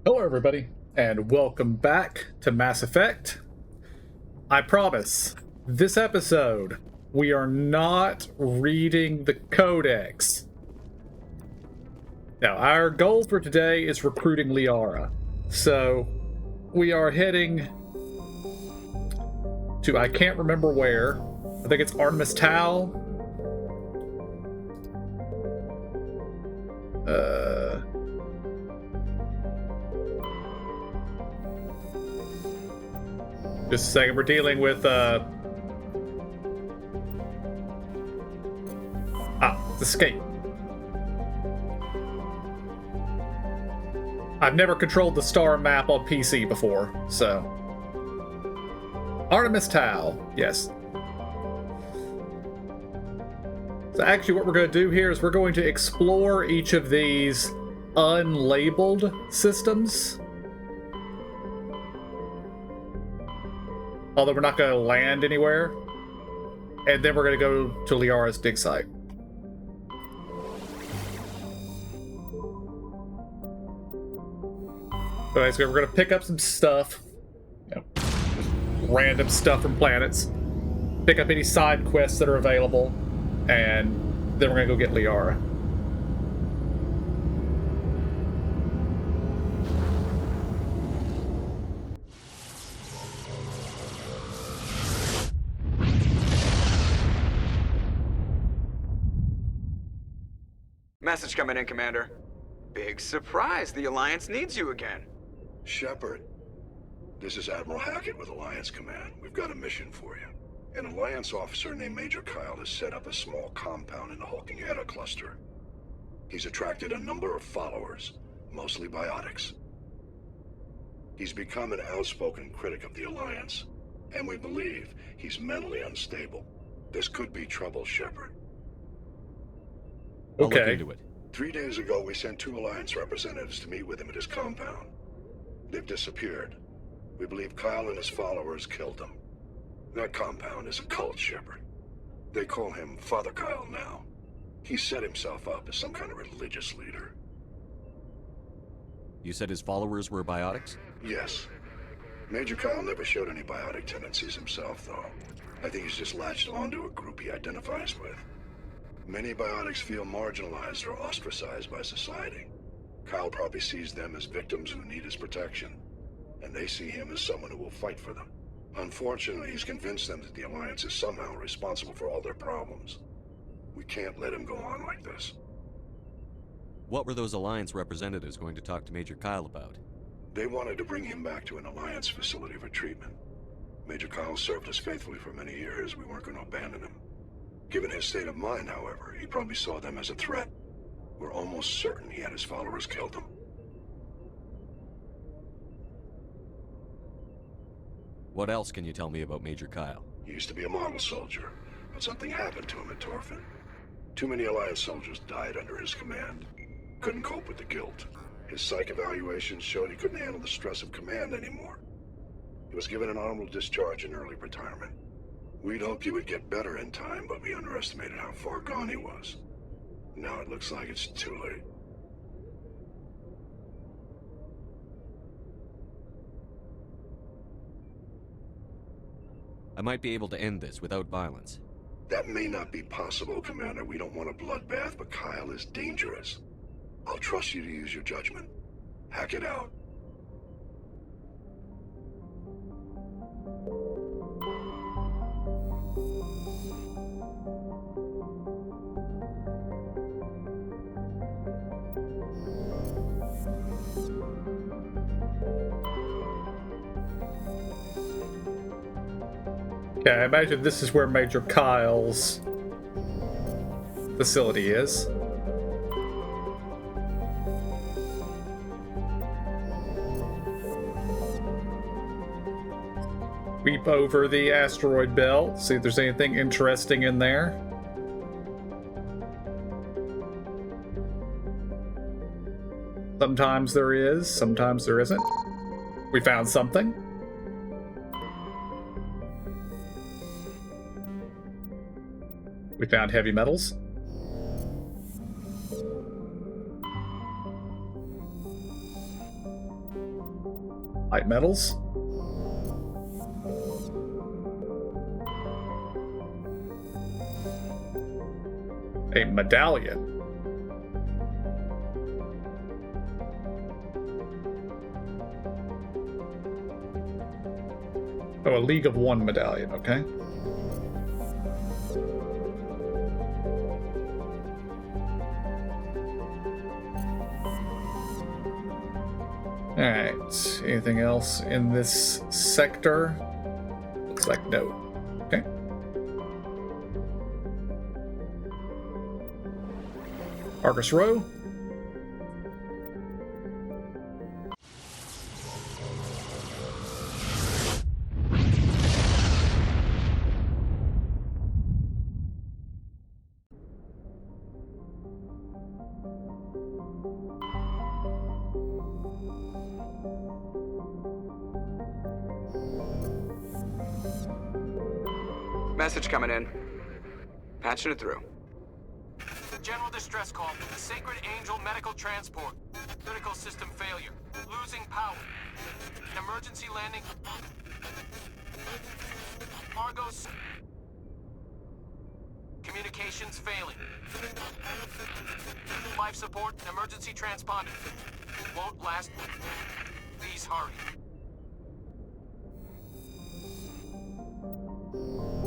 Hello, everybody, and welcome back to Mass Effect. I promise, this episode, we are not reading the Codex. Now, our goal for today is recruiting Liara. So, we are heading to, I can't remember where. I think it's Artemis Tau. Just a second, we're dealing with, escape. I've never controlled the star map on PC before, so... Artemis Tau, yes. So actually what we're going to do here is we're going to explore each of these unlabeled systems. Although we're not going to land anywhere. And then we're going to go to Liara's dig site. Okay, so we're going to pick up some stuff. Random stuff from planets. Pick up any side quests that are available. And then we're going to go get Liara. Message coming in, Commander. Big surprise, the Alliance needs you again. Shepard, this is Admiral Hackett with Alliance Command. We've got a mission for you. An Alliance officer named Major Kyle has set up a small compound in the Hulking Eta cluster. He's attracted a number of followers, mostly biotics. He's become an outspoken critic of the Alliance, and we believe he's mentally unstable. This could be trouble, Shepard. I'll look into it. 3 days ago, we sent 2 Alliance representatives to meet with him at his compound. They've disappeared. We believe Kyle and his followers killed them. That compound is a cult, Shepard. They call him Father Kyle now. He set himself up as some kind of religious leader. You said his followers were biotics? Yes. Major Kyle never showed any biotic tendencies himself, though. I think he's just latched onto a group he identifies with. Many biotics feel marginalized or ostracized by society. Kyle probably sees them as victims who need his protection, and they see him as someone who will fight for them. Unfortunately, he's convinced them that the Alliance is somehow responsible for all their problems. We can't let him go on like this. What were those Alliance representatives going to talk to Major Kyle about? They wanted to bring him back to an Alliance facility for treatment. Major Kyle served us faithfully for many years. We weren't going to abandon him. Given his state of mind, however, he probably saw them as a threat. We're almost certain he had his followers killed him. What else can you tell me about Major Kyle? He used to be a model soldier, but something happened to him at Torfin. Too many Alliance soldiers died under his command. Couldn't cope with the guilt. His psych evaluations showed he couldn't handle the stress of command anymore. He was given an honorable discharge in early retirement. We'd hoped he would get better in time, but we underestimated how far gone he was. Now it looks like it's too late. I might be able to end this without violence. That may not be possible, Commander. We don't want a bloodbath, but Kyle is dangerous. I'll trust you to use your judgment. Hack it out. Okay, I imagine this is where Major Kyle's facility is. Sweep over the asteroid belt, see if there's anything interesting in there. Sometimes there is, sometimes there isn't. We found something. We found heavy metals. Light metals. A medallion. Oh, a League of One medallion, okay. Alright, anything else in this sector? Looks like no. Okay. Argus Row. Message coming in. Patching it through. General distress call. Sacred Angel medical transport. Critical system failure. Losing power. Emergency landing. Argos. Communications failing. Life support. Emergency transponder. Won't last. Please hurry.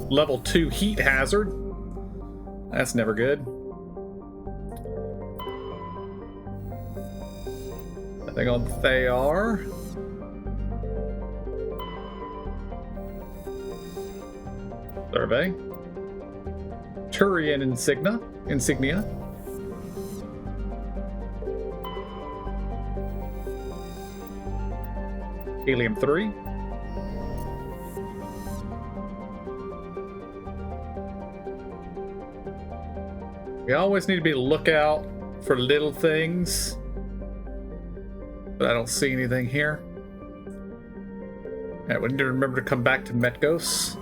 Level 2 heat hazard. That's never good. Nothing on Thayar. Survey. Turian insignia. Helium 3. We always need to be on the lookout for little things. But I don't see anything here. Alright, we need to remember to come back to Metgos.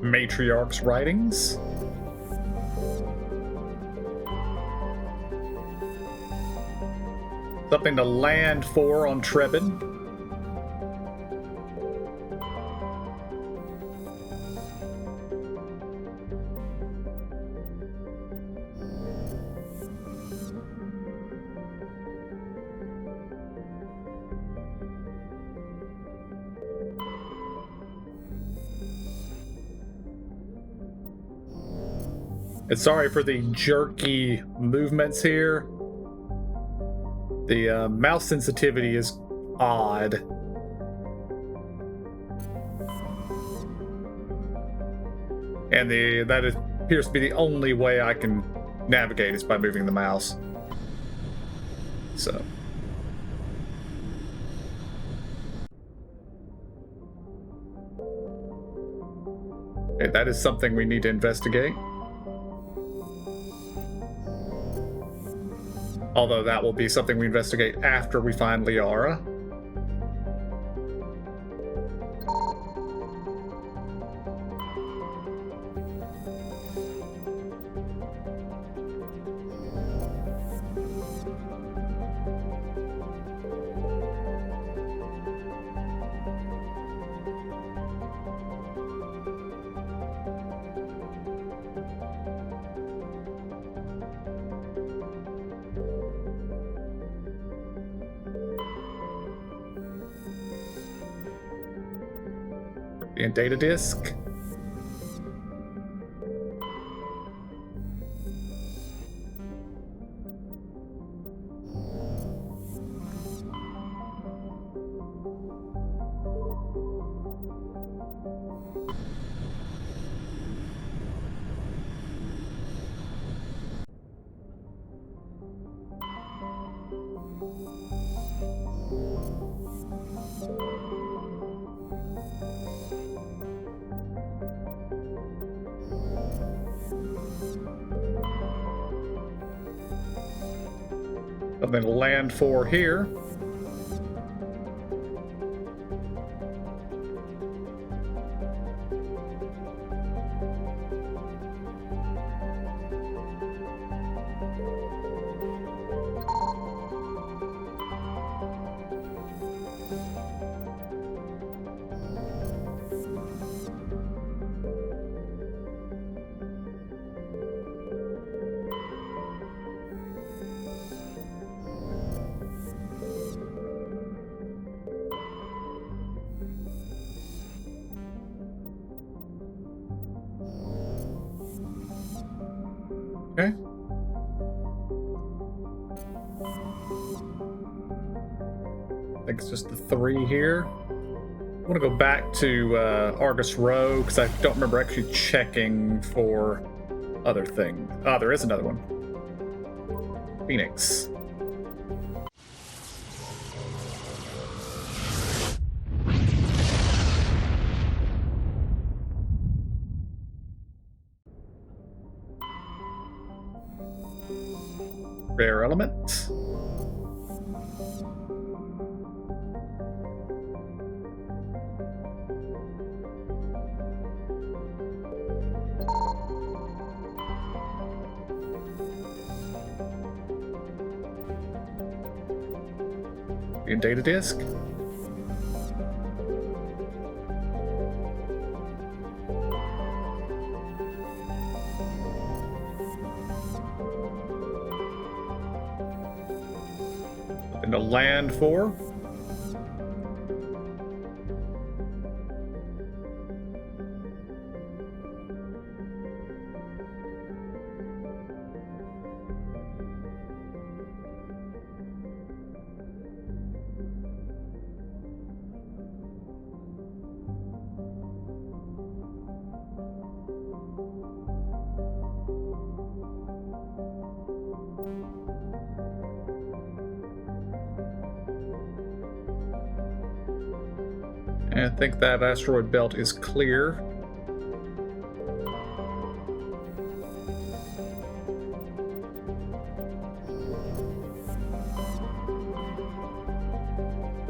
Matriarch's writings. Something to land for on Trebin. And sorry for the jerky movements here. The mouse sensitivity is odd. And that appears to be the only way I can navigate is by moving the mouse. So. Okay, that is something we need to investigate. Although that will be something we investigate after we find Liara. And data disk. Something to land for here. Okay. I think it's just the 3 here. I want to go back to Argus Row because I don't remember actually checking for other things. Ah, there is another one. Phoenix. Rare element. Your data disk. And to land for. And I think that asteroid belt is clear.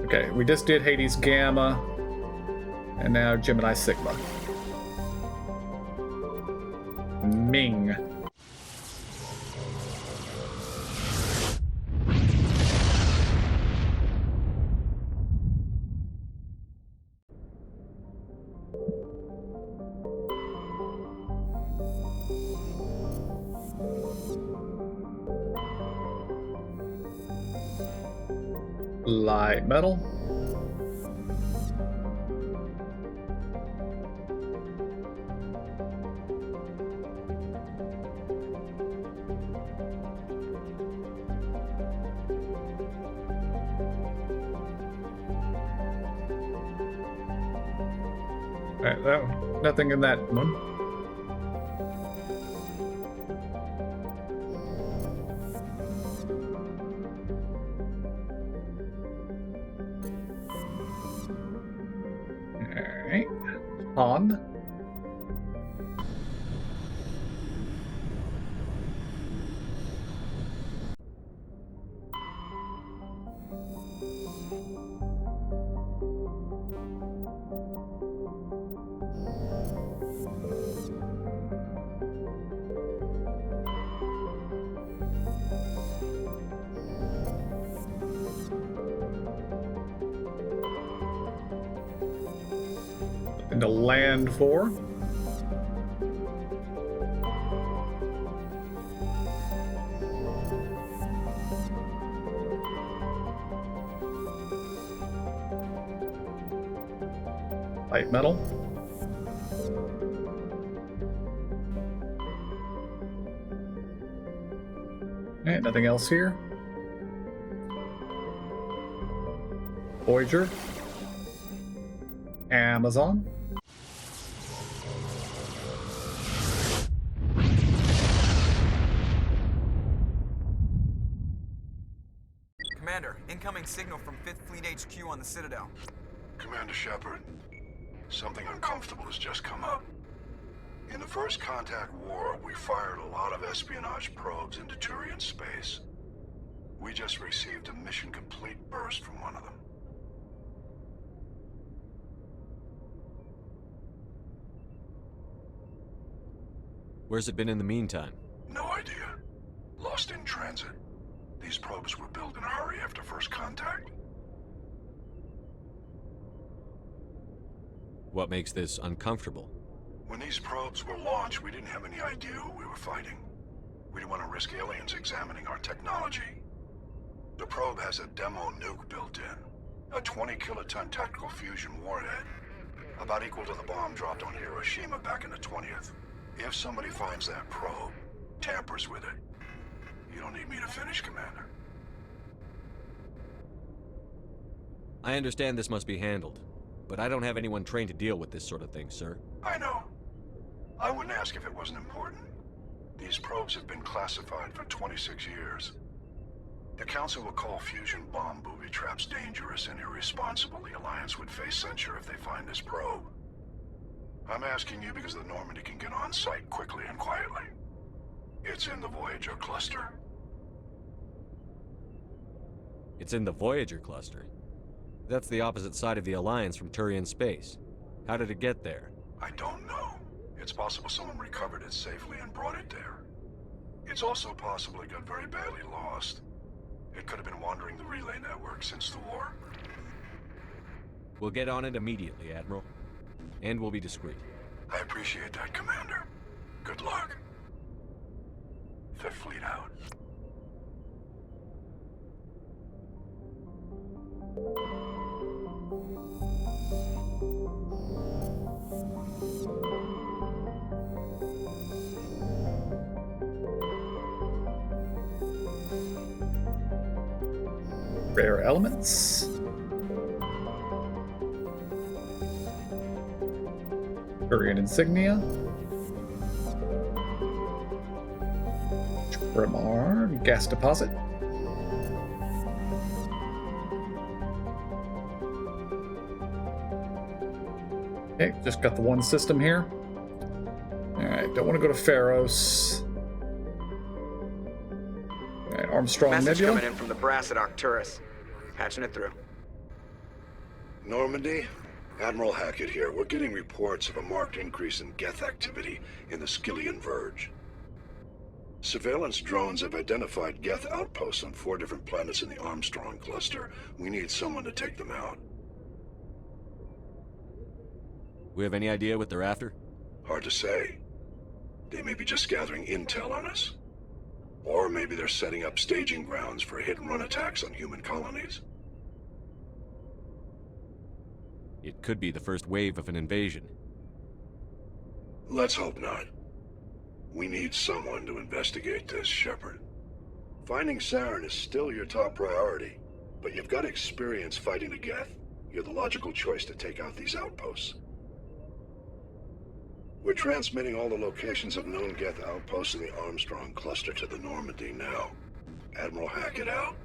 Okay, we just did Hades Gamma, and now Gemini Sigma. Ming. Light metal. Alright, that one. Nothing in that one. Alright. On. And to land for. Light metal. Alright, nothing else here. Voyager. Amazon. Commander, incoming signal from 5th Fleet HQ on the Citadel. Commander Shepard, something uncomfortable has just come up. In the First Contact War, we fired a lot of espionage probes into Turian space. We just received a mission complete burst from one of them. Where's it been in the meantime? No idea. Lost in transit. These probes were built in a hurry after first contact. What makes this uncomfortable? When these probes were launched, we didn't have any idea who we were fighting. We didn't want to risk aliens examining our technology. The probe has a demo nuke built in. A 20-kiloton tactical fusion warhead. About equal to the bomb dropped on Hiroshima back in the 20th. If somebody finds that probe, tampers with it, you don't need me to finish, Commander. I understand this must be handled, but I don't have anyone trained to deal with this sort of thing, sir. I know. I wouldn't ask if it wasn't important. These probes have been classified for 26 years. The Council will call fusion bomb booby traps dangerous and irresponsible. The Alliance would face censure if they find this probe. I'm asking you because the Normandy can get on site quickly and quietly. It's in the Voyager cluster. It's in the Voyager cluster. That's the opposite side of the Alliance from Turian space. How did it get there? I don't know. It's possible someone recovered it safely and brought it there. It's also possible it got very badly lost. It could have been wandering the relay network since the war. We'll get on it immediately, Admiral. And we'll be discreet. I appreciate that, Commander. Good luck. Fifth Fleet out. Rare elements. Turian insignia. Brimar, gas deposit. Okay, just got the one system here. Alright, don't want to go to Pharos. Alright, Armstrong Message Nebula. coming in from the brass at Arcturus. Patching it through. Normandy, Admiral Hackett here. We're getting reports of a marked increase in Geth activity in the Skyllian Verge. Surveillance drones have identified Geth outposts on 4 different planets in the Armstrong cluster. We need someone to take them out. We have any idea what they're after? Hard to say. They may be just gathering intel on us. Or maybe they're setting up staging grounds for hit-and-run attacks on human colonies. It could be the first wave of an invasion. Let's hope not. We need someone to investigate this, Shepard. Finding Saren is still your top priority, but you've got experience fighting the Geth. You're the logical choice to take out these outposts. We're transmitting all the locations of known Geth outposts in the Armstrong cluster to the Normandy now. Admiral Hackett out.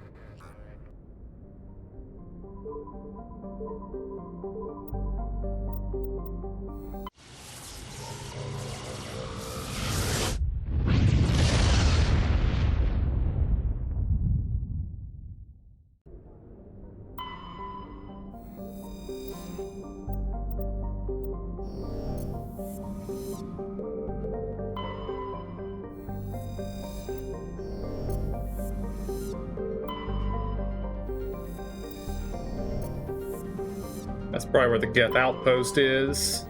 That's probably where the Geth outpost is.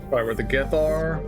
Probably where the Geth are.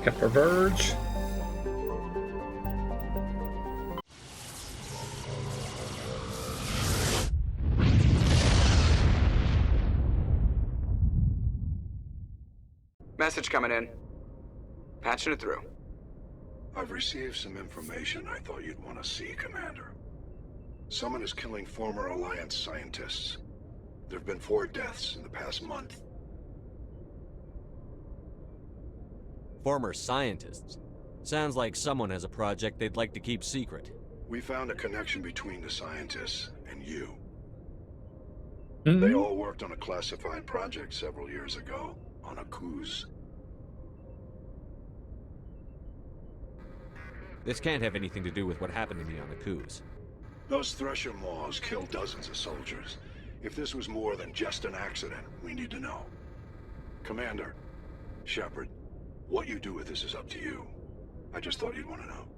Kepler Verge. Message coming in. Patching it through. I've received some information I thought you'd want to see, Commander. Someone is killing former Alliance scientists. There have been 4 deaths in the past month. Former scientists. Sounds like someone has a project they'd like to keep secret. We found a connection between the scientists and you. Mhm. They all worked on a classified project several years ago, on Akuz. This can't have anything to do with what happened to me on Akuz. Those Thresher Maws killed dozens of soldiers. If this was more than just an accident, we need to know. Commander, Shepard, what you do with this is up to you. I just thought you'd want to know.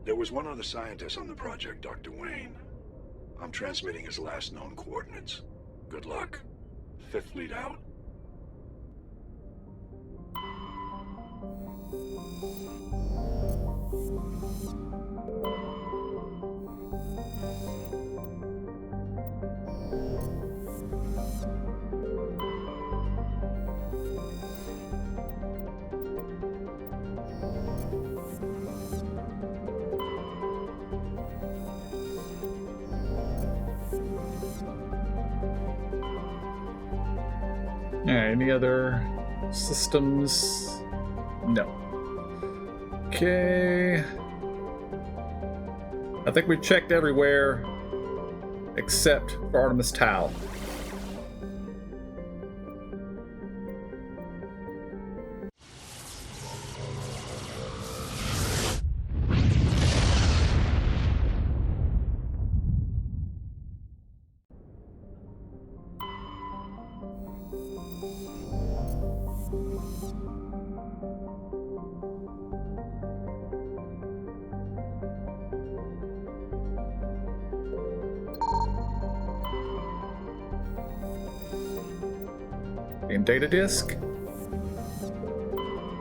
There was one other scientist on the project, Dr. Wayne. I'm transmitting his last known coordinates. Good luck. 5th Fleet out. Any other systems? No. Okay. I think we've checked everywhere except for Artemis Tau. And data disk.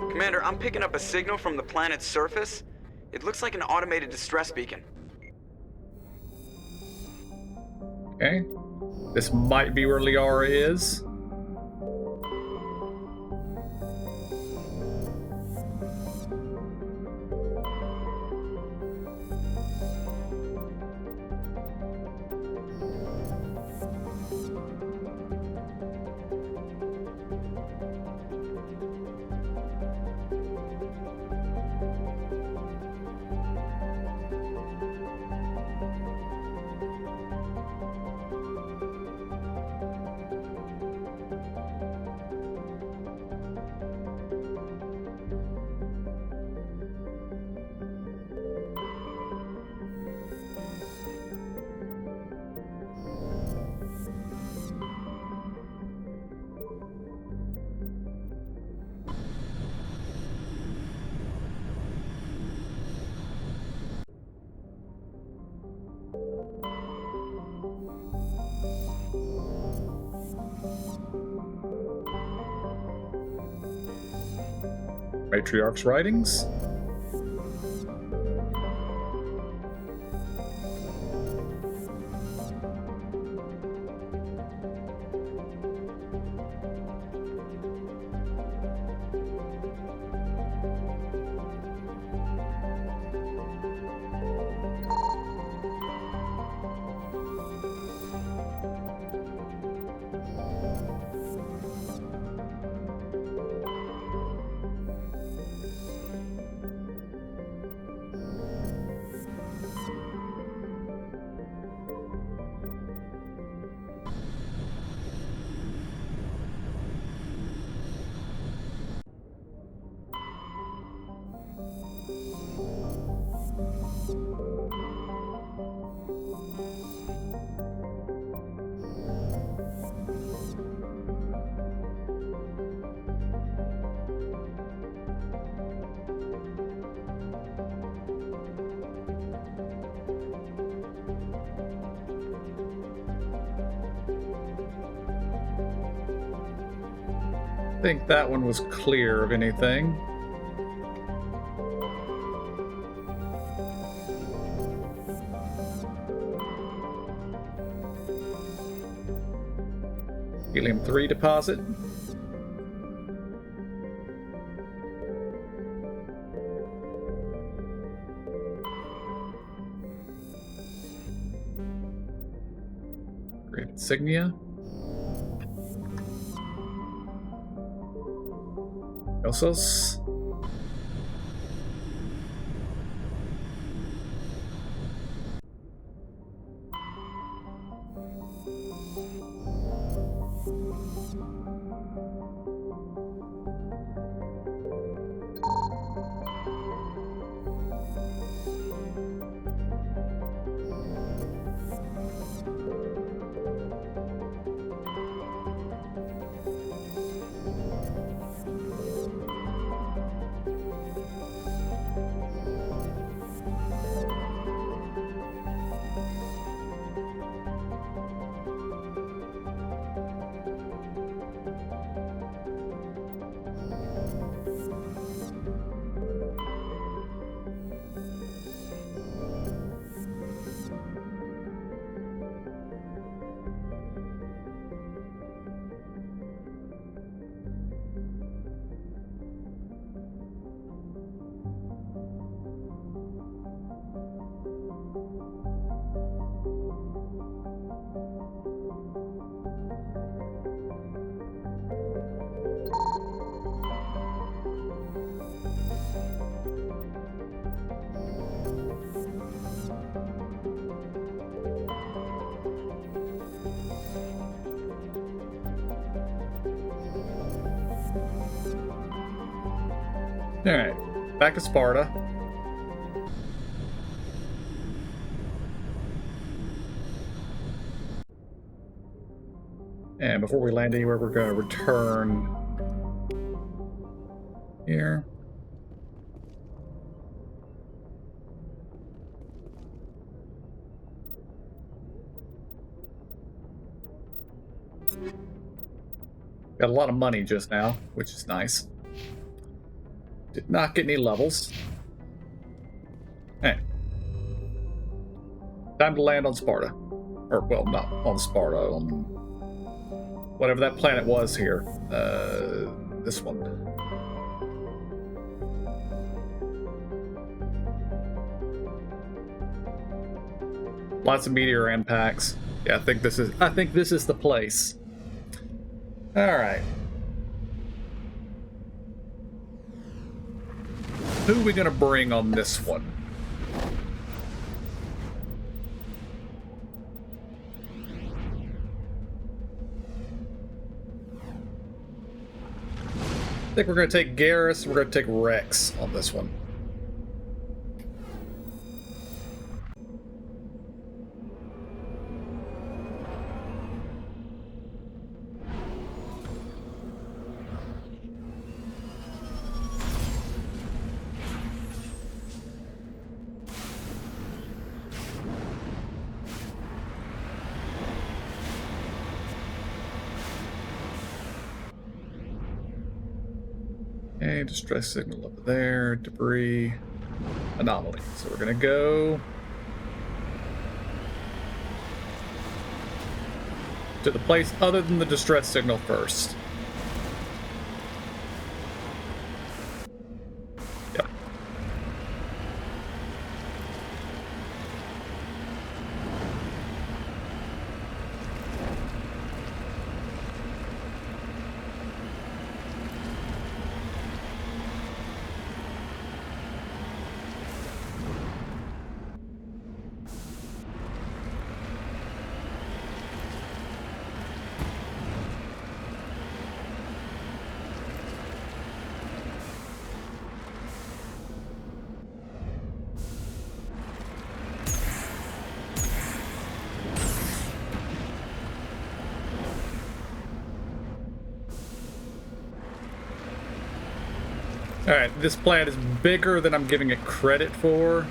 Commander, I'm picking up a signal from the planet's surface. It looks like an automated distress beacon. Okay. This might be where Liara is. Matriarch's writings. think that one was clear of anything. Helium-3 deposit. Great insignia. Osos. Alright, back to Sparta. And before we land anywhere, we're going to return here. Got a lot of money just now, which is nice. Did not get any levels. Hey. Time to land on Sparta. Or, well, not on Sparta, on whatever that planet was here. This one. Lots of meteor impacts. Yeah, I think this is the place. Alright. Who are we gonna bring on this one? I think we're gonna take Garrus, we're gonna take Rex on this one. Okay, distress signal up there, debris, anomaly. So we're gonna go to the place other than the distress signal first. Yep. Alright, this planet is bigger than I'm giving it credit for.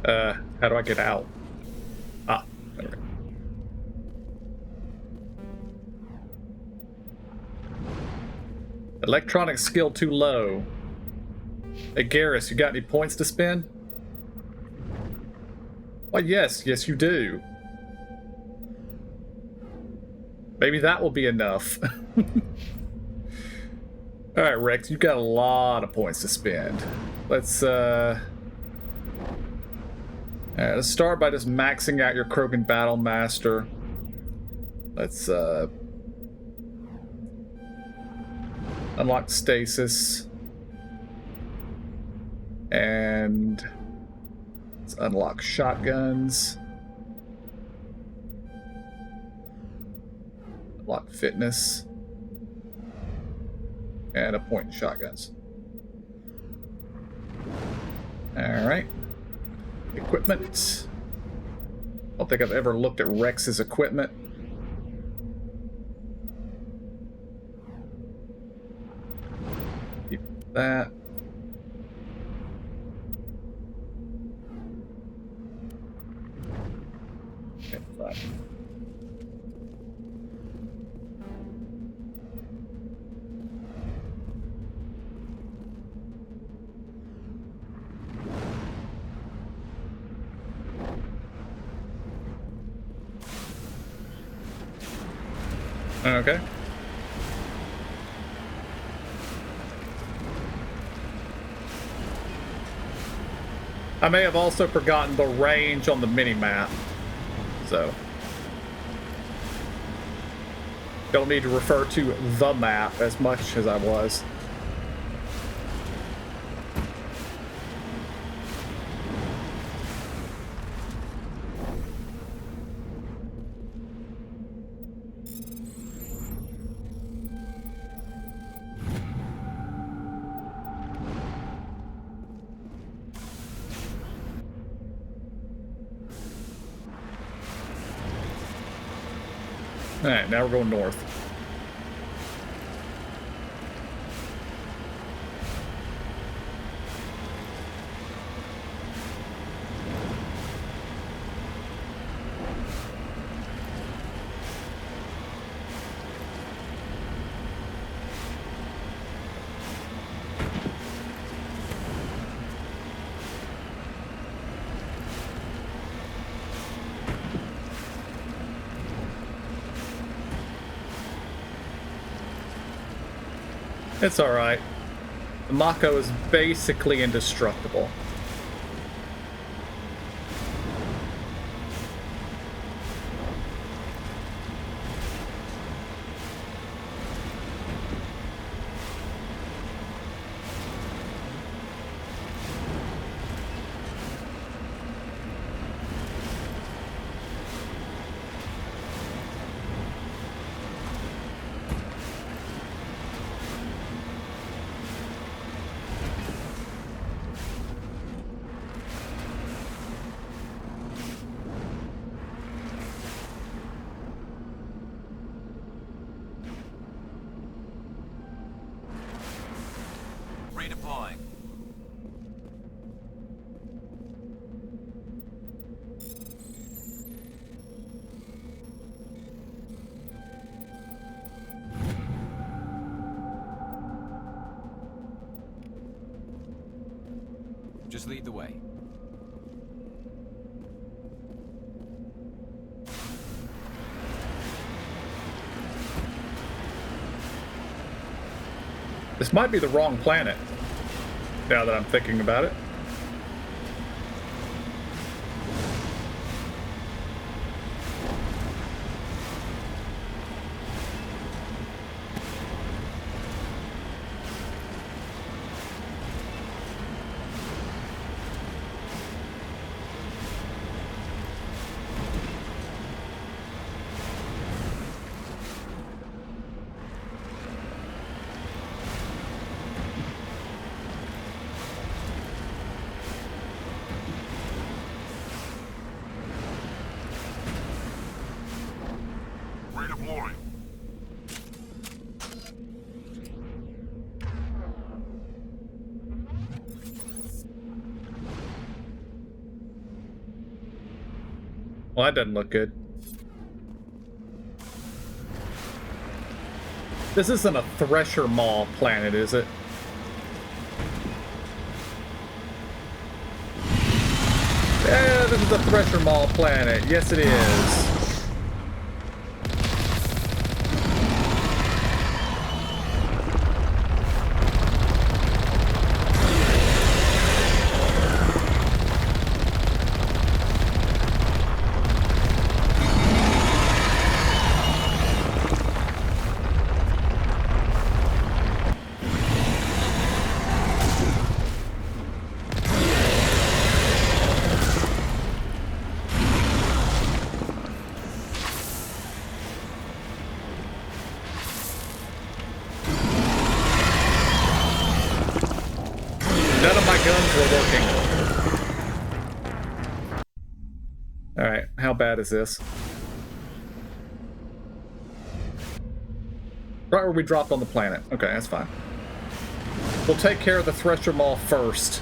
How do I get out? Ah, there we go. Electronic skill too low. Hey, Garrus, you got any points to spend? Why, yes, you do. Maybe that will be enough. Alright, Rex, you've got a lot of points to spend. Let's start by just maxing out your Krogan Battle Master. Let's unlock Stasis. And let's unlock shotguns. Unlock fitness. And a point in shotguns. Alright. Equipment. I don't think I've ever looked at Rex's equipment. Keep that. Okay, fine. Okay. I may have also forgotten the range on the mini-map, so don't need to refer to the map as much as I was. Alright, now we're going north. It's alright. The Mako is basically indestructible. Redeploying. Just lead the way. This might be the wrong planet, now that I'm thinking about it. Well, that doesn't look good. This isn't a Thresher Maw planet, is it? Yeah, this is a Thresher Maw planet. Yes, it is. None of my guns were working. Alright, how bad is this? Right where we dropped on the planet. Okay, that's fine. We'll take care of the Thresher Maw first.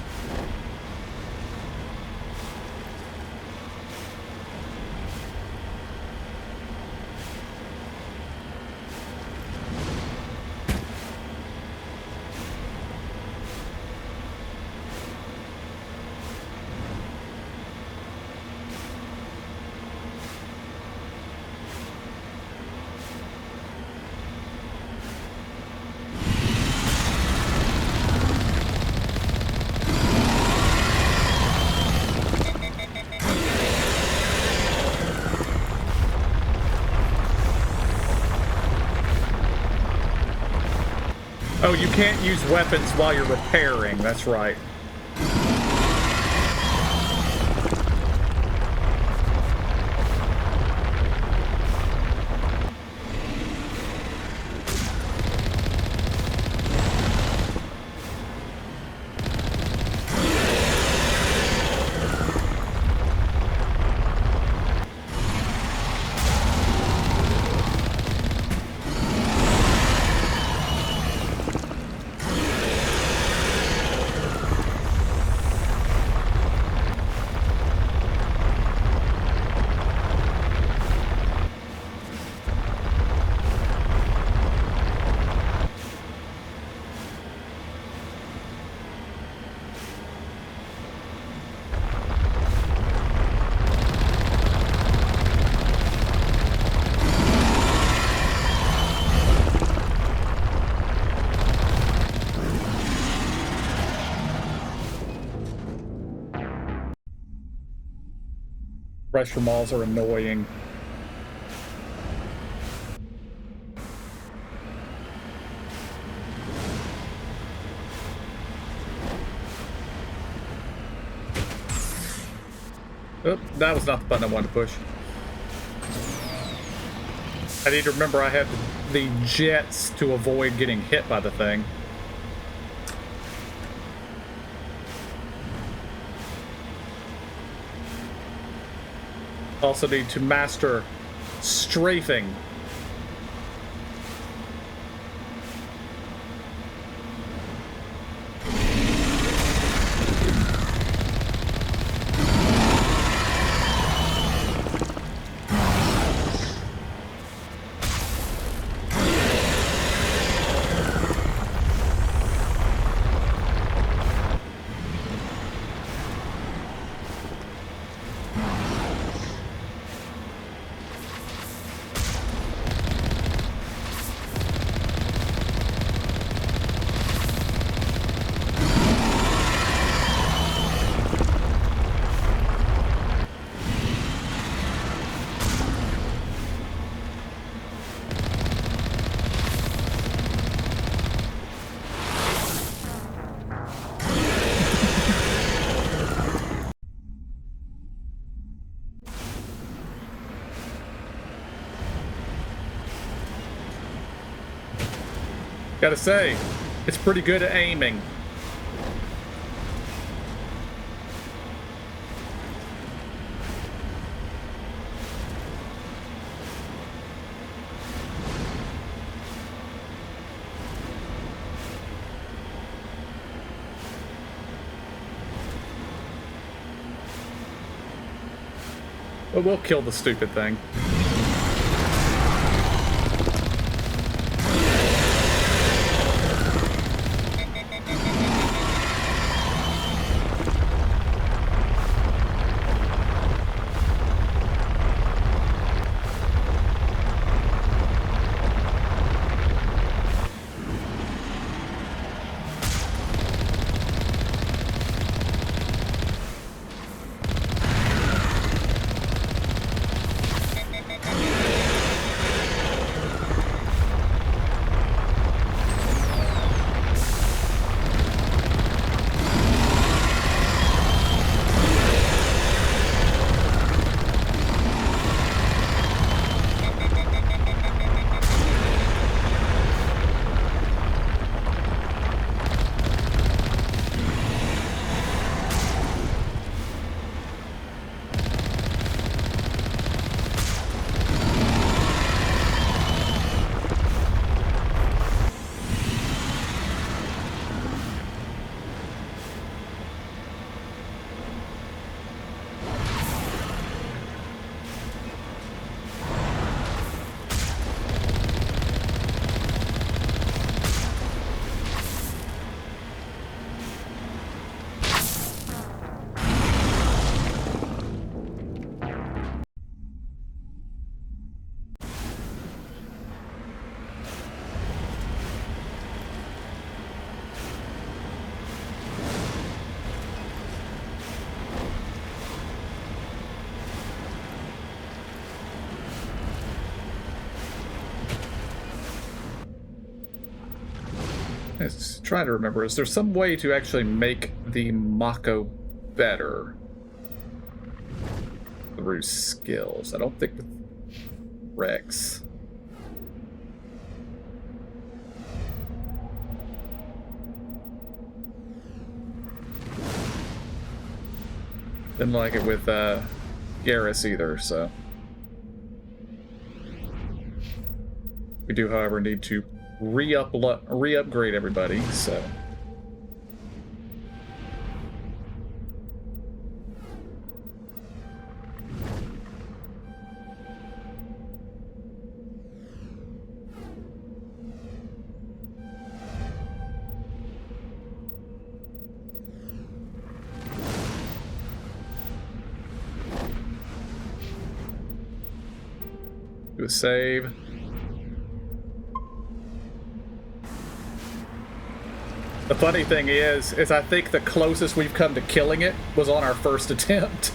Oh, you can't use weapons while you're repairing. That's right. Thresher Maws are annoying. Oh, that was not the button I wanted to push. I need to remember I have the jets to avoid getting hit by the thing. Also need to master strafing. Gotta say, it's pretty good at aiming. But we'll kill the stupid thing. I was trying to remember, is there some way to actually make the Mako better through skills? I don't think with Rex. Didn't like it with Garrus either, so. We do, however, need to re-upgrade everybody, so. Do a save. The funny thing is I think the closest we've come to killing it was on our first attempt.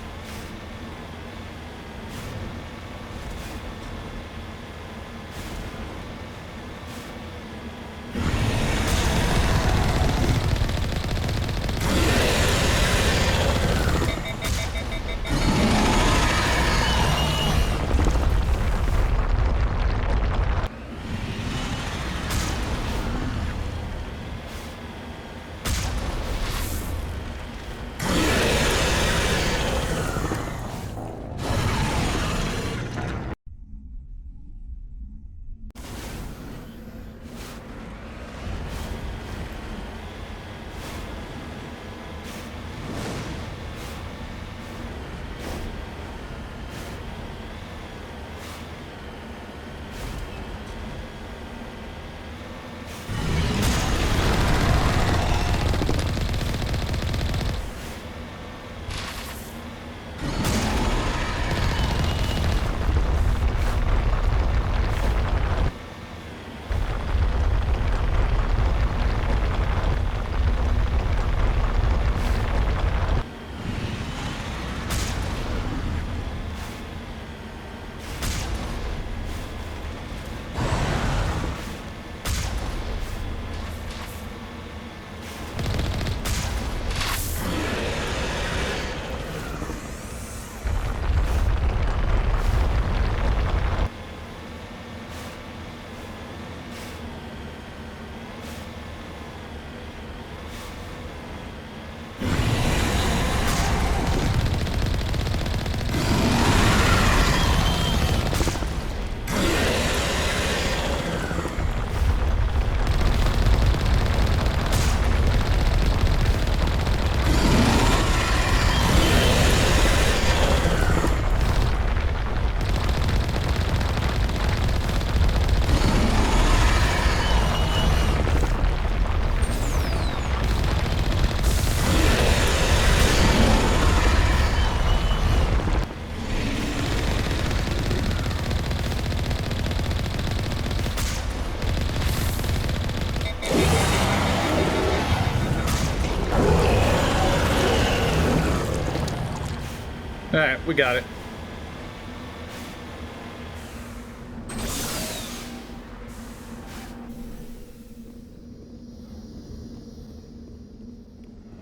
Alright, we got it.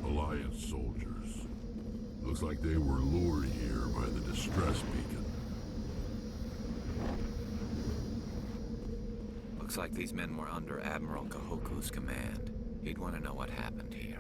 Alliance soldiers. Looks like they were lured here by the distress beacon. Looks like these men were under Admiral Kahoku's command. He'd want to know what happened here.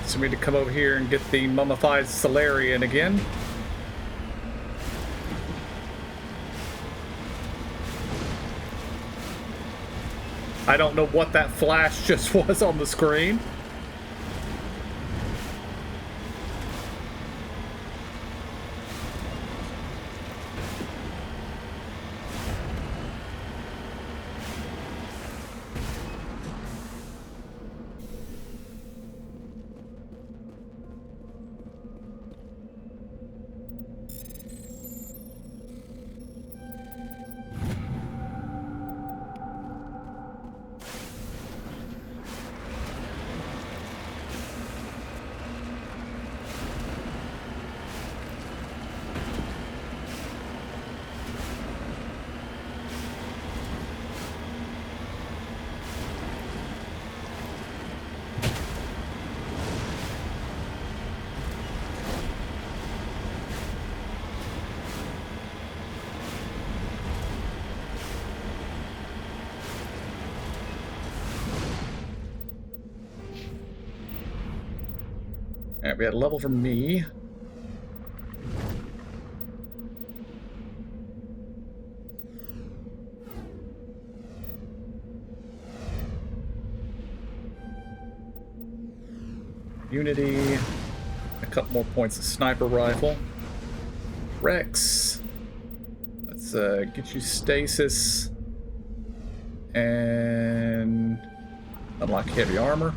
So we need to come over here and get the mummified Salarian again. I don't know what that flash just was on the screen. Alright, we had a level for me. Unity. A couple more points of sniper rifle. Rex. Let's get you stasis. And unlock heavy armor.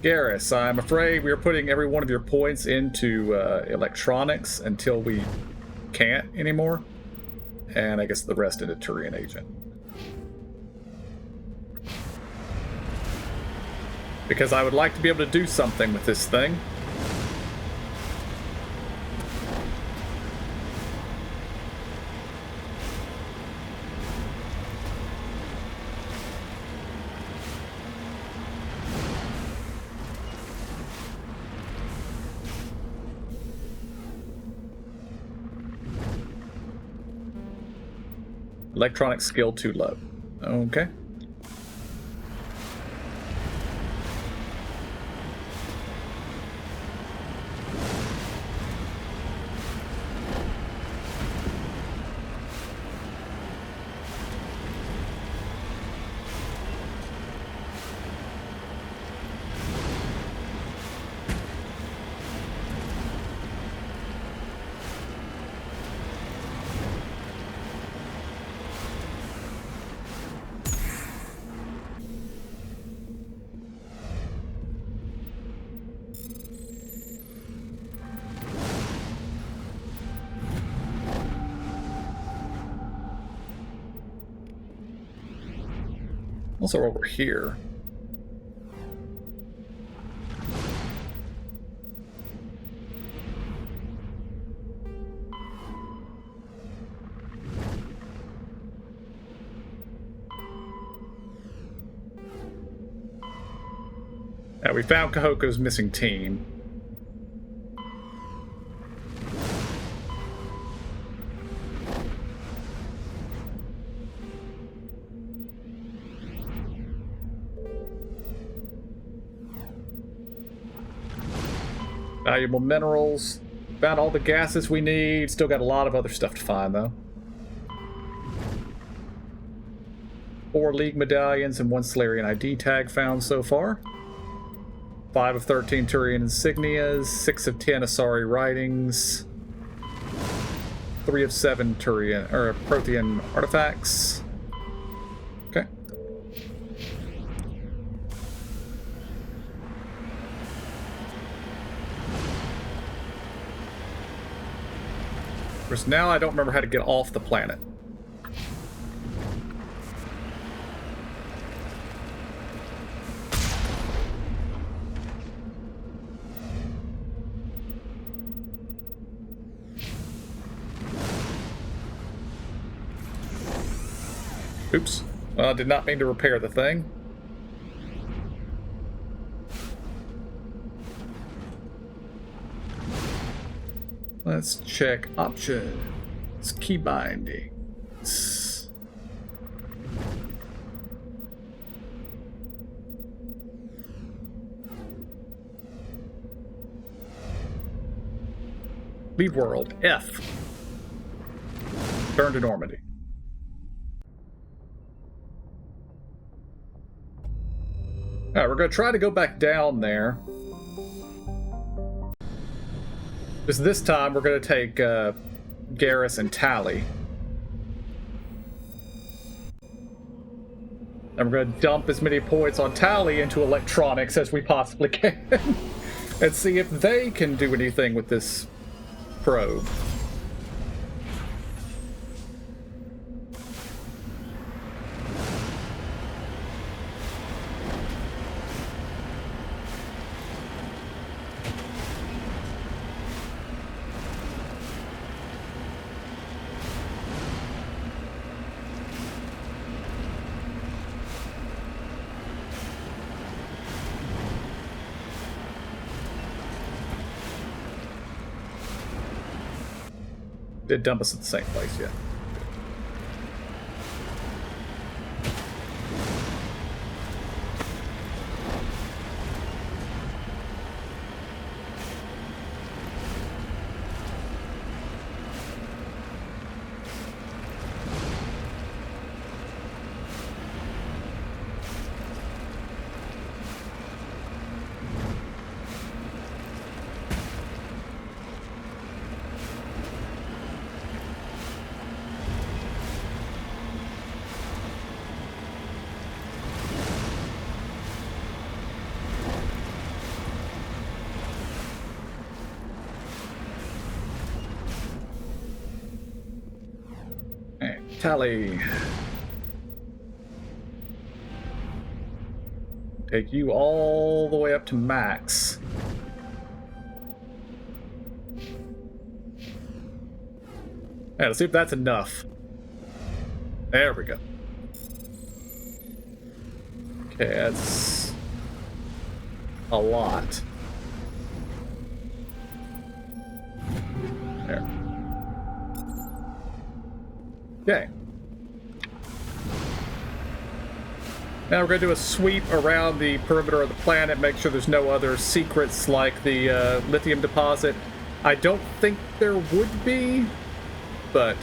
Garrus, I'm afraid we are putting every one of your points into electronics until we can't anymore. And I guess the rest into Turian Agent. Because I would like to be able to do something with this thing. Electronic skill too low. Okay. Also over here. We found Kahoku's missing team. Valuable minerals. Found all the gases we need. Still got a lot of other stuff to find, though. 4 League medallions and 1 Solarian ID tag found so far. 5 of 13 Turian insignias. 6 of 10 Asari writings. 3 of 7 Turian or Prothean artifacts. Okay. Of course, now I don't remember how to get off the planet. Oops. Well, I did not mean to repair the thing. Let's check options. Key bindings. Lead world, F. Turn to Normandy. Alright, we're going to try to go back down there. Just this time, we're going to take Garrus and Tali. And we're going to dump as many points on Tali into electronics as we possibly can. And see if they can do anything with this probe. Did dump us at the same place, yeah. Tali. Take you all the way up to max. Yeah, let's see if that's enough. There we go. Okay, that's a lot. There. Okay. Now we're going to do a sweep around the perimeter of the planet, make sure there's no other secrets like the lithium deposit. I don't think there would be, but...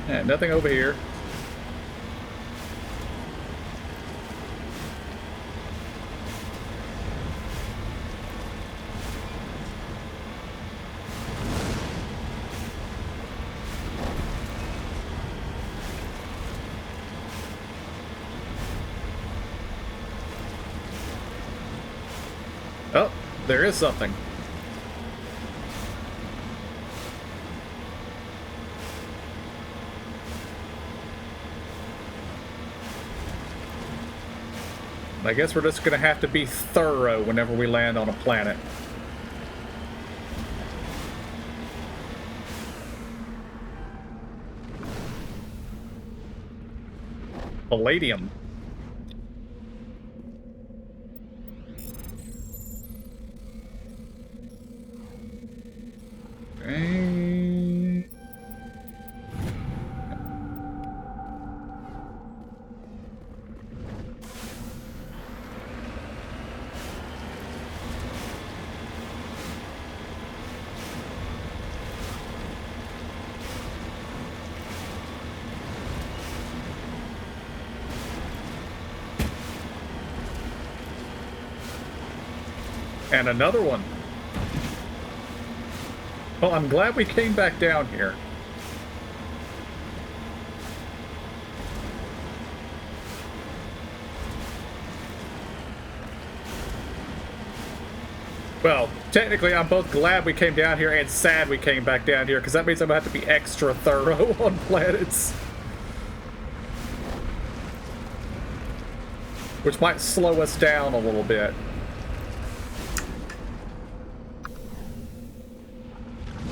Yeah, nothing over here. Oh, there is something. I guess we're just going to have to be thorough whenever we land on a planet. Palladium. Okay. And another one. Well, I'm glad we came back down here. Well, technically, I'm both glad we came down here and sad we came back down here, because that means I'm going to have to be extra thorough on planets. Which might slow us down a little bit.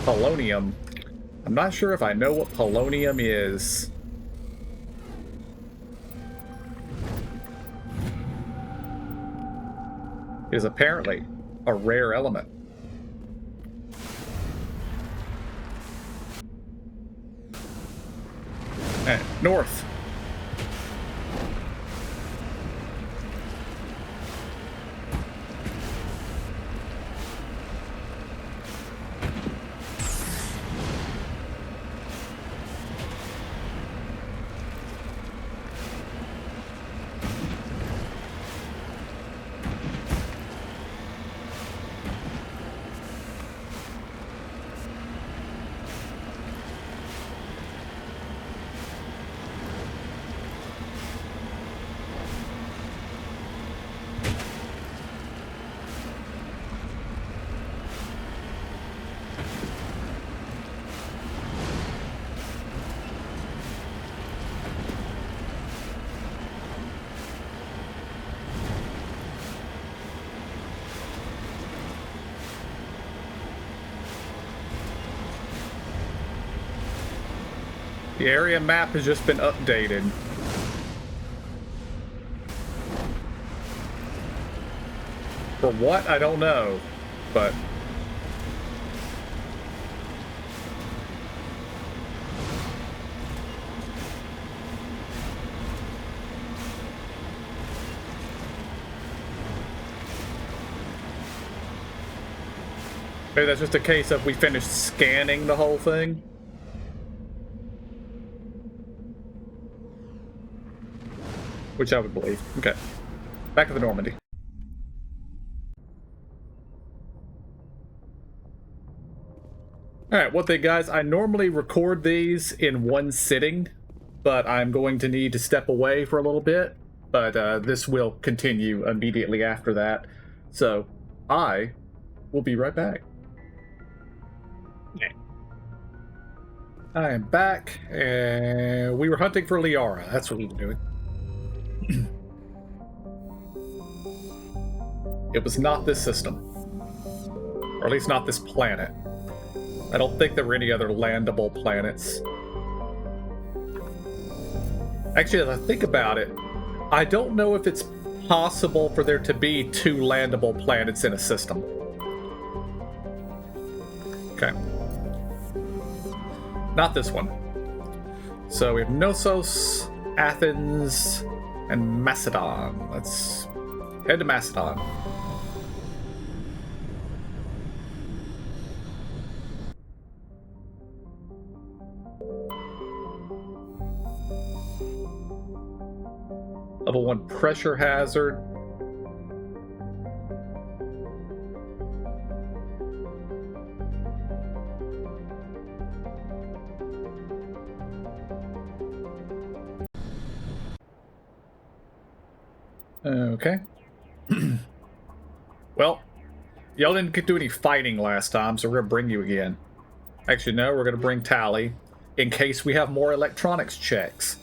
Polonium. I'm not sure if I know what polonium is. It is apparently a rare element. North. The area map has just been updated. For what? I don't know, but... Maybe that's just a case of we finished scanning the whole thing. Which I would believe. Okay. Back to the Normandy. Alright, one thing, guys. I normally record these in one sitting, but I'm going to need to step away for a little bit. But this will continue immediately after that. So, I will be right back. I am back, and we were hunting for Liara. That's what we were doing. It was not this system. Or at least not this planet. I don't think there were any other landable planets. Actually, as I think about it, I don't know if it's possible for there to be 2 landable planets in a system. Okay. Not this one. So we have Knossos, Athens, and Macedon. Let's head to Macedon. Level 1 pressure hazard. Okay. Well, y'all didn't get to do any fighting last time, so we're gonna bring you again. Actually, no, we're gonna bring Tally in case we have more electronics checks.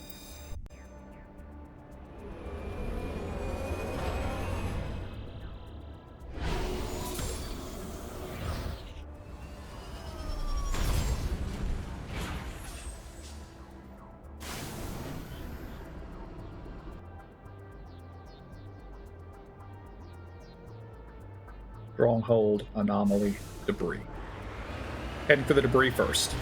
Stronghold anomaly debris. Heading for the debris first.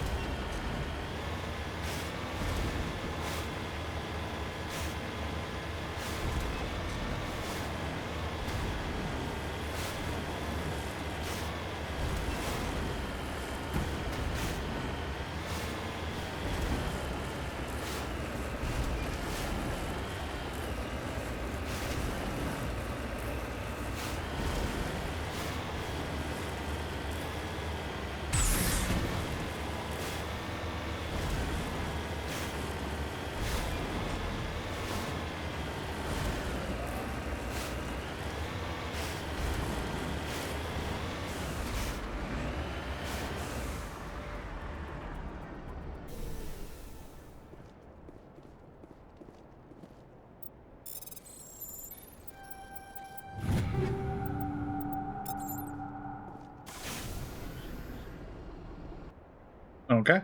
Okay.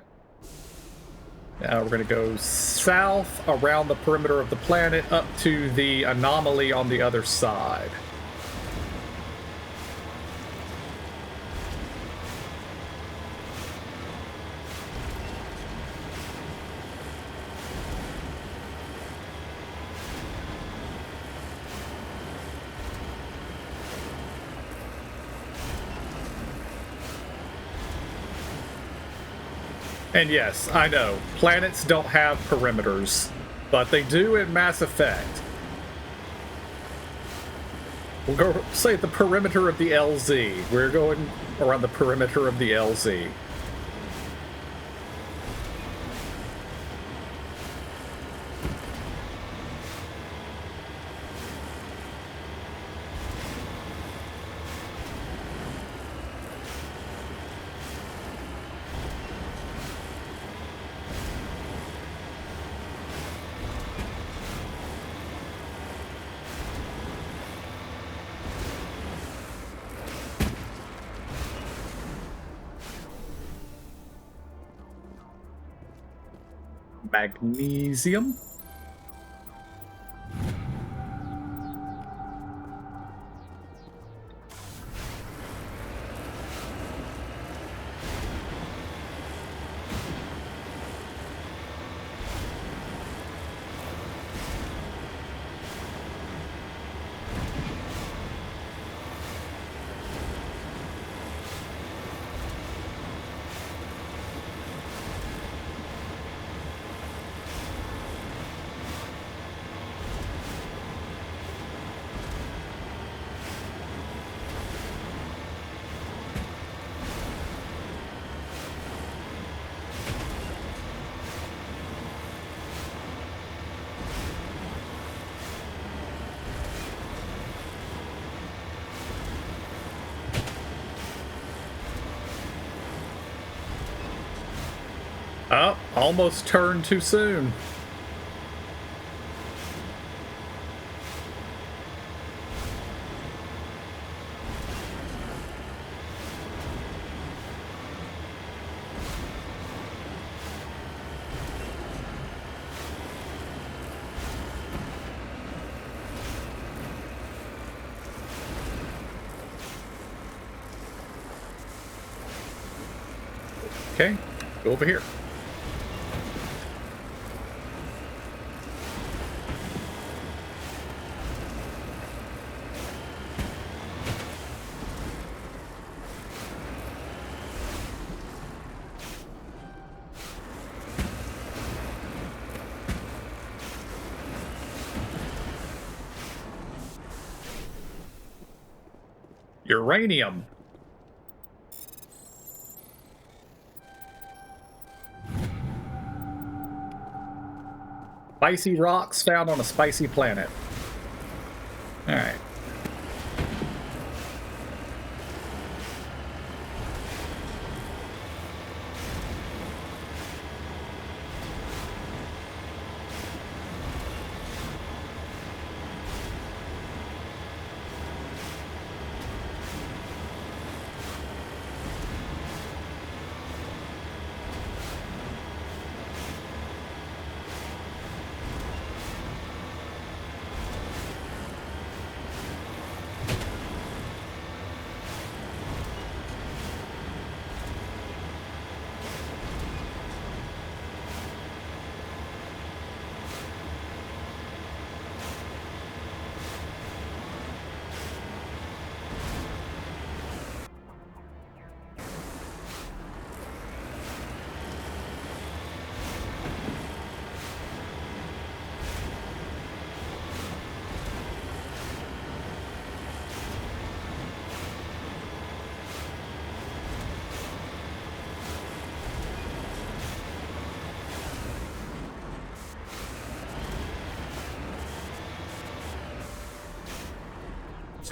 Now we're going to go south around the perimeter of the planet up to the anomaly on the other side. And yes, I know, planets don't have perimeters, but they do in Mass Effect. We'll go say the perimeter of the LZ. We're going around the perimeter of the LZ. Magnesium. Oh, almost turned too soon. Okay, go over here. Uranium. Spicy rocks found on a spicy planet. All right.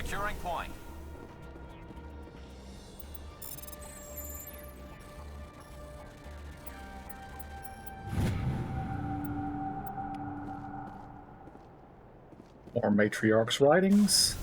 Securing point. More Matriarch's writings.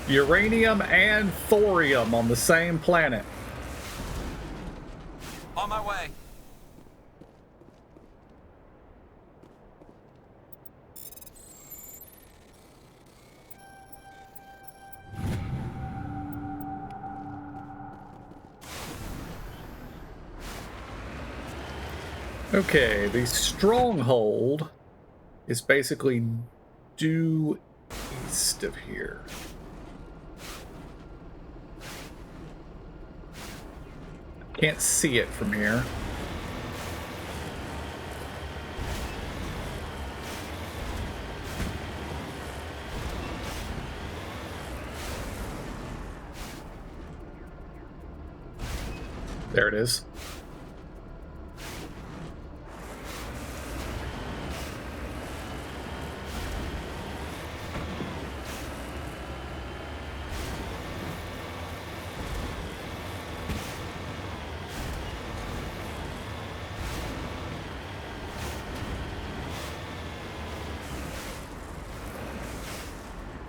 Uranium and thorium on the same planet. On my way. Okay, the stronghold is basically due east of here. Can't see it from here. There it is.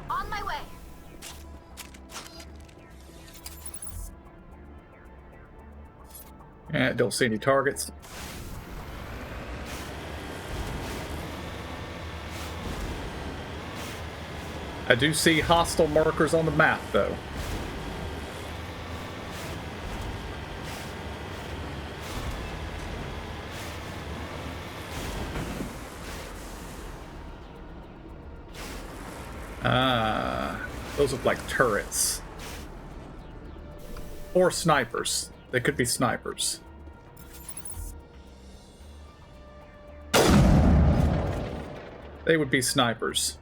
On my way. Don't see any targets. I do see hostile markers on the map, though. Those look like turrets. Or snipers. They could be snipers. They would be snipers.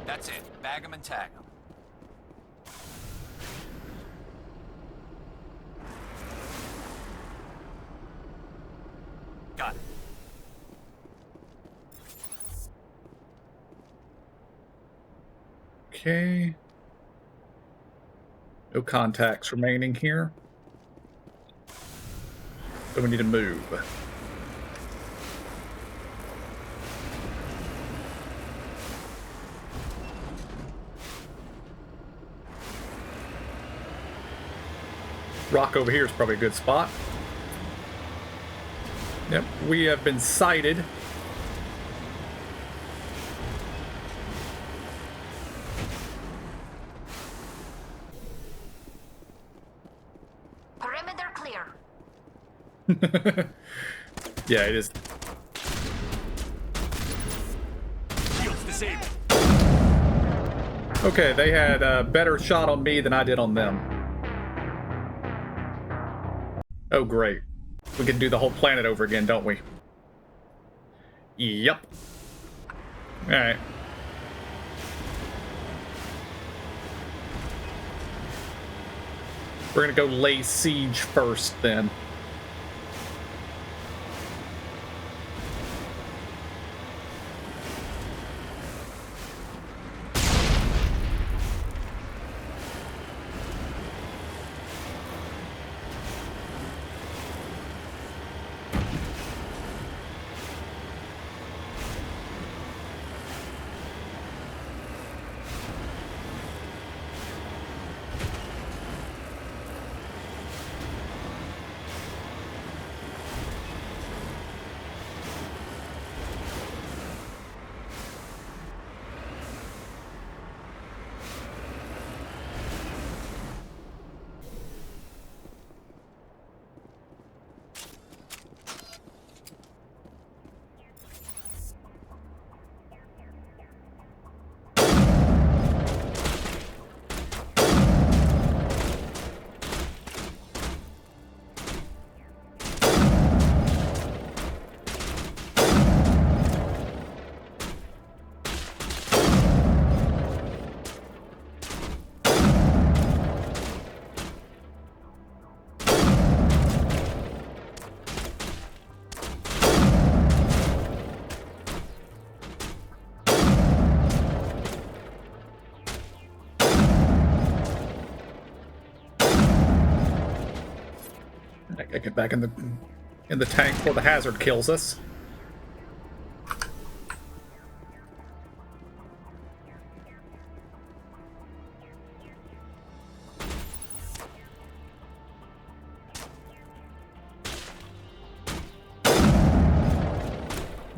That's it. Bag 'em and tag 'em. Got it. Okay. No contacts remaining here. So we need to move. Rock over here is probably a good spot. Yep, we have been sighted. Perimeter clear. Yeah, it is. Shields disabled. Okay, they had a better shot on me than I did on them. Oh, great. We can do the whole planet over again, don't we? Yep. Alright. We're gonna go lay siege first, then. Alright, gotta get back in the tank before the hazard kills us.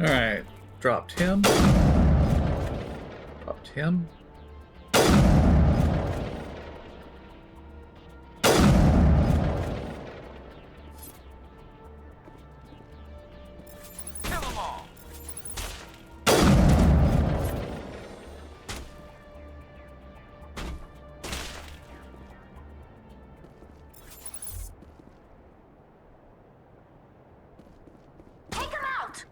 Alright, dropped him. Dropped him. Kill them all. Take him out!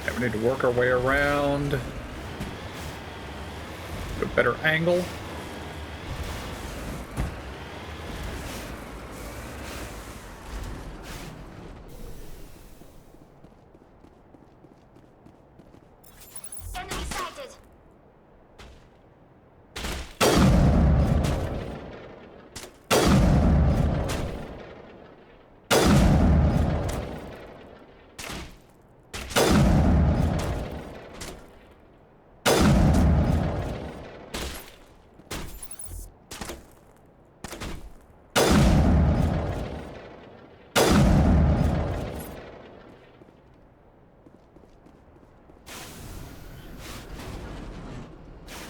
Okay, we need to work our way around. Get a better angle. Enemy sighted.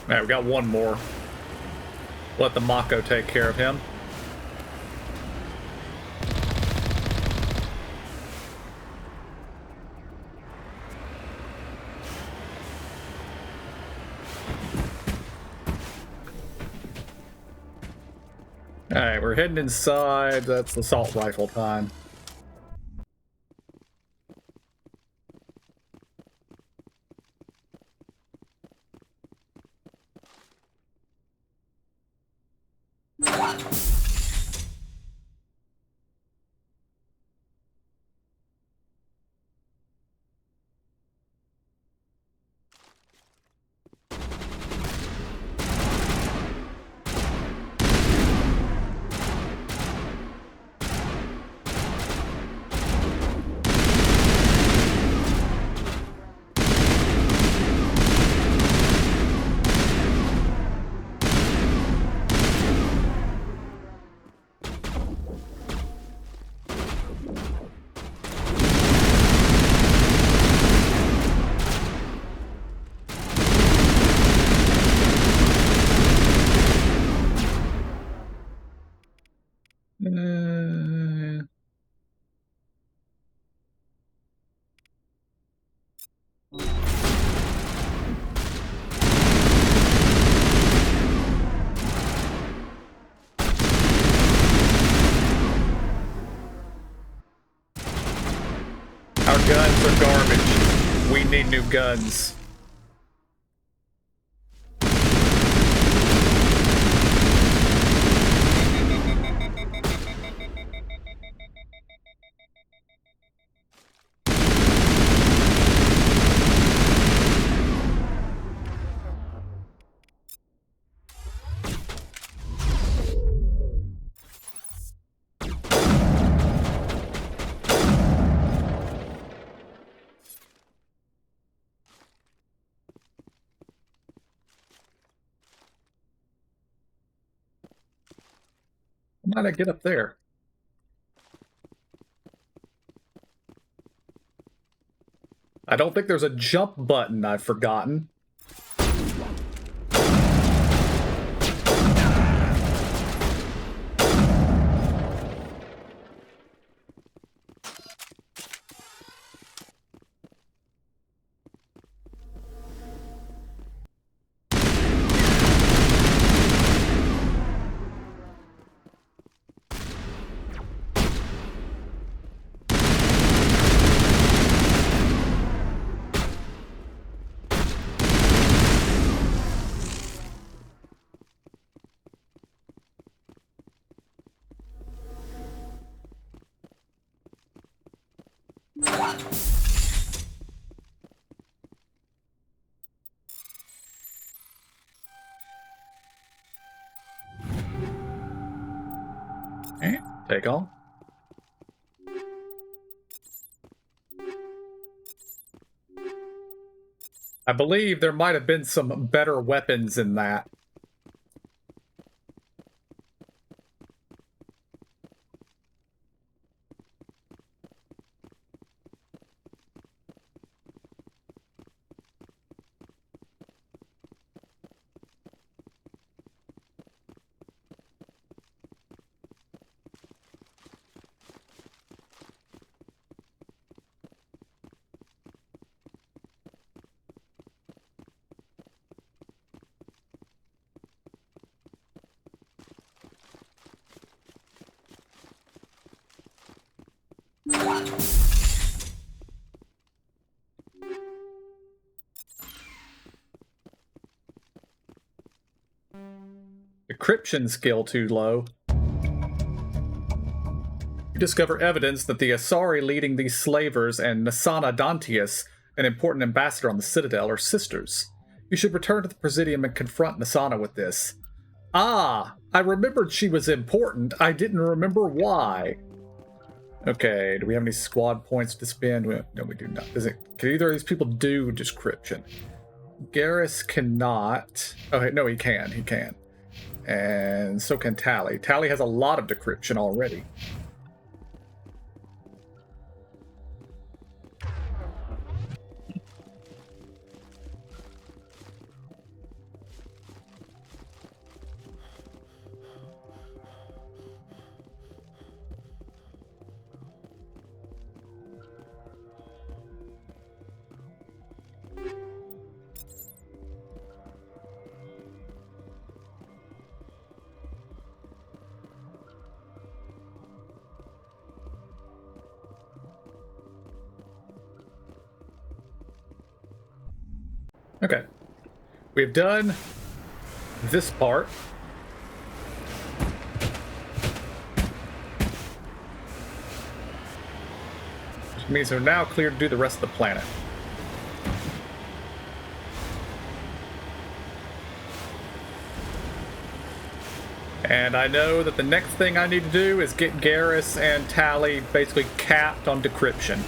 Alright, we got one more. Let the Mako take care of him. Alright, we're heading inside. That's assault rifle time. Our guns are garbage. We need new guns. How did I get up there? I don't think there's a jump button I've forgotten. Okay, take on. I believe there might have been some better weapons in that. Decryption skill too low. You discover evidence that the Asari leading these slavers and Nasana Dantius, an important ambassador on the Citadel, are sisters. You should return to the Presidium and confront Nasana with this. Ah, I remembered she was important. I didn't remember why. Okay, do we have any squad points to spend? No, we do not. Can either of these people do description? Garrus cannot. Oh, no, he can. He can. And so can Tally. Tally has a lot of decryption already. Okay. We've done this part. Which means we're now clear to do the rest of the planet. And I know that the next thing I need to do is get Garrus and Tally basically capped on decryption.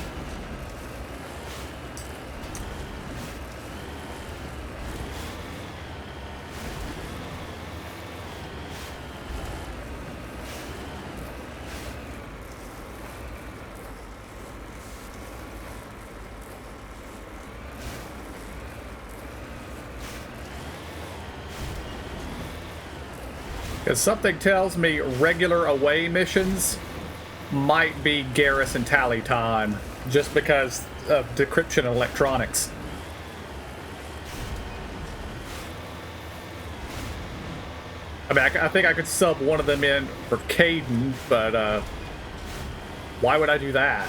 Because something tells me regular away missions might be Garrus and Tally time, just because of decryption and electronics. I mean, I think I could sub one of them in for Kaidan, but why would I do that?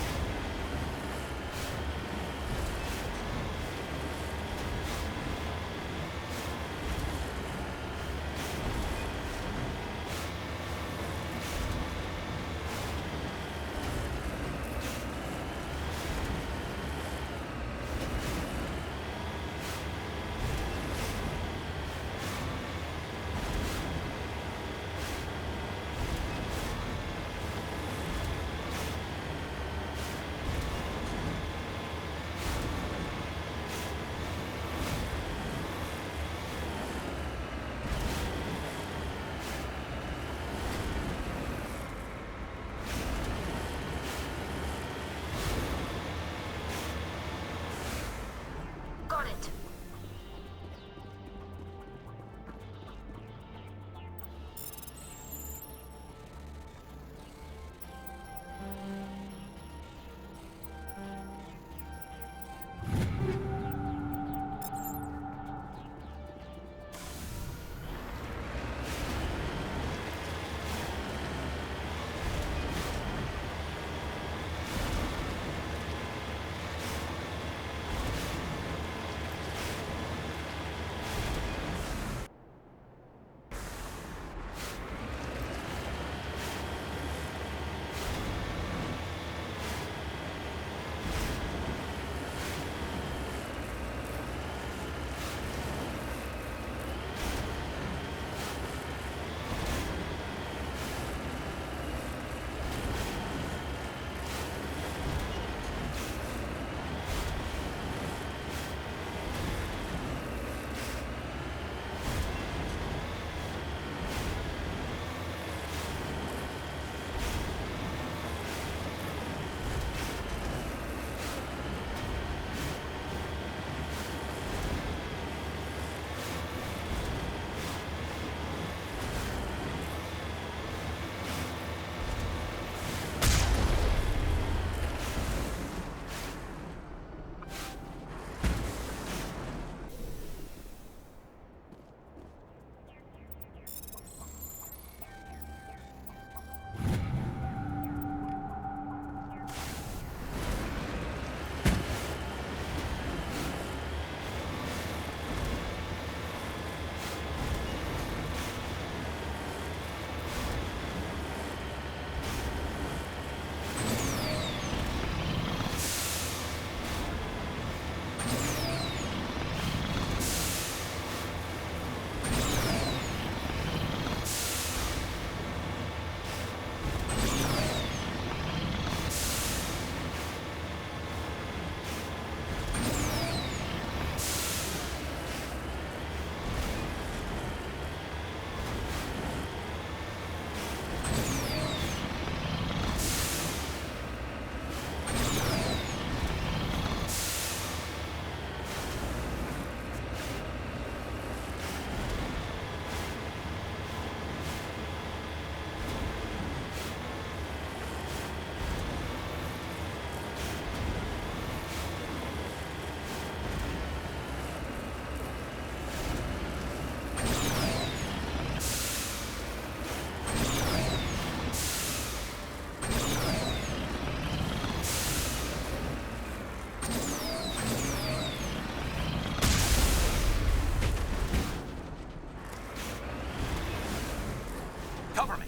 Cover me.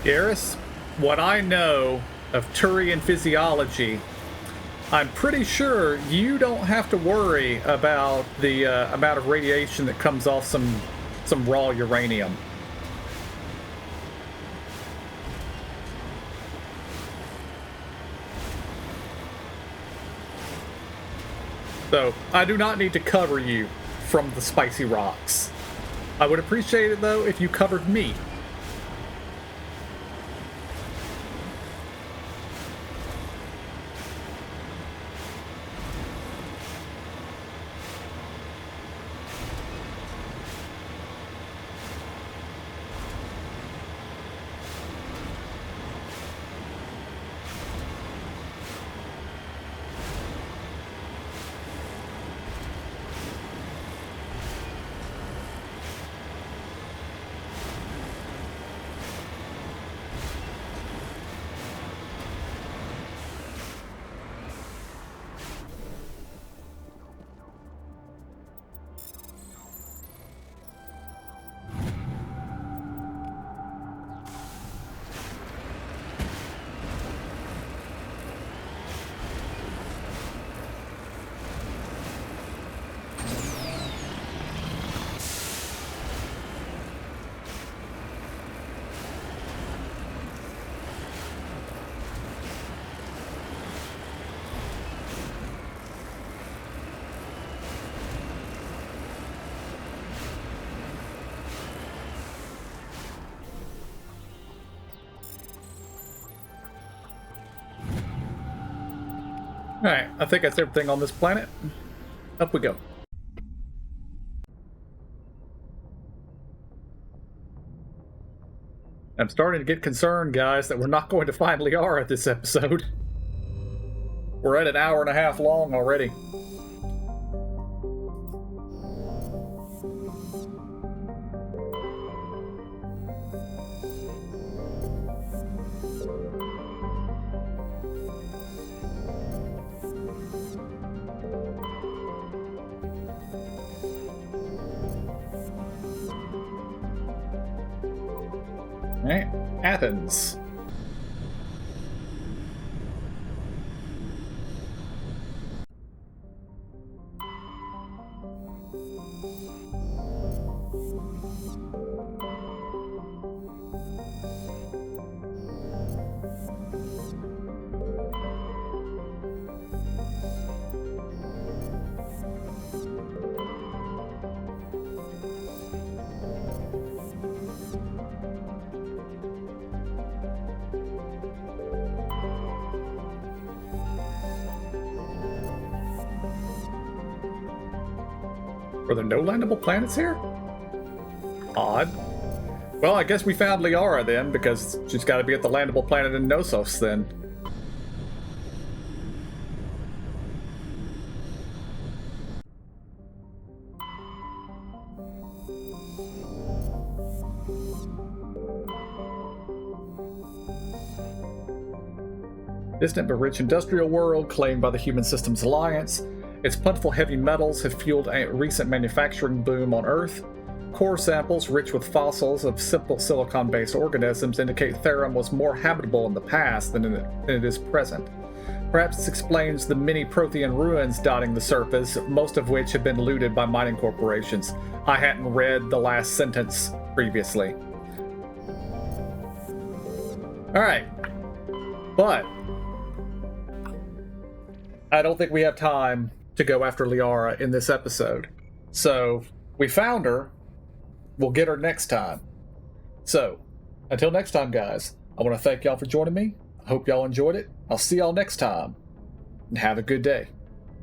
Garrus, what I know of Turian physiology, I'm pretty sure you don't have to worry about the amount of radiation that comes off some raw uranium. So, I do not need to cover you from the spicy rocks. I would appreciate it, though, if you covered me. Alright, I think that's everything on this planet. Up we go. I'm starting to get concerned, guys, that we're not going to find Liara this episode. We're at an hour and a half long already. Alright, Athens. Are there no landable planets here? Odd. Well, I guess we found Liara then, because she's got to be at the landable planet in Knossos then. Distant but rich industrial world claimed by the Human Systems Alliance. Its plentiful heavy metals have fueled a recent manufacturing boom on Earth. Core samples rich with fossils of simple silicon-based organisms indicate Therum was more habitable in the past than it is present. Perhaps this explains the many Prothean ruins dotting the surface, most of which have been looted by mining corporations. I hadn't read the last sentence previously. Alright. But I don't think we have time to go after Liara in this episode. So, we found her. We'll get her next time. So, until next time, guys, I want to thank y'all for joining me. I hope y'all enjoyed it. I'll see y'all next time. And have a good day.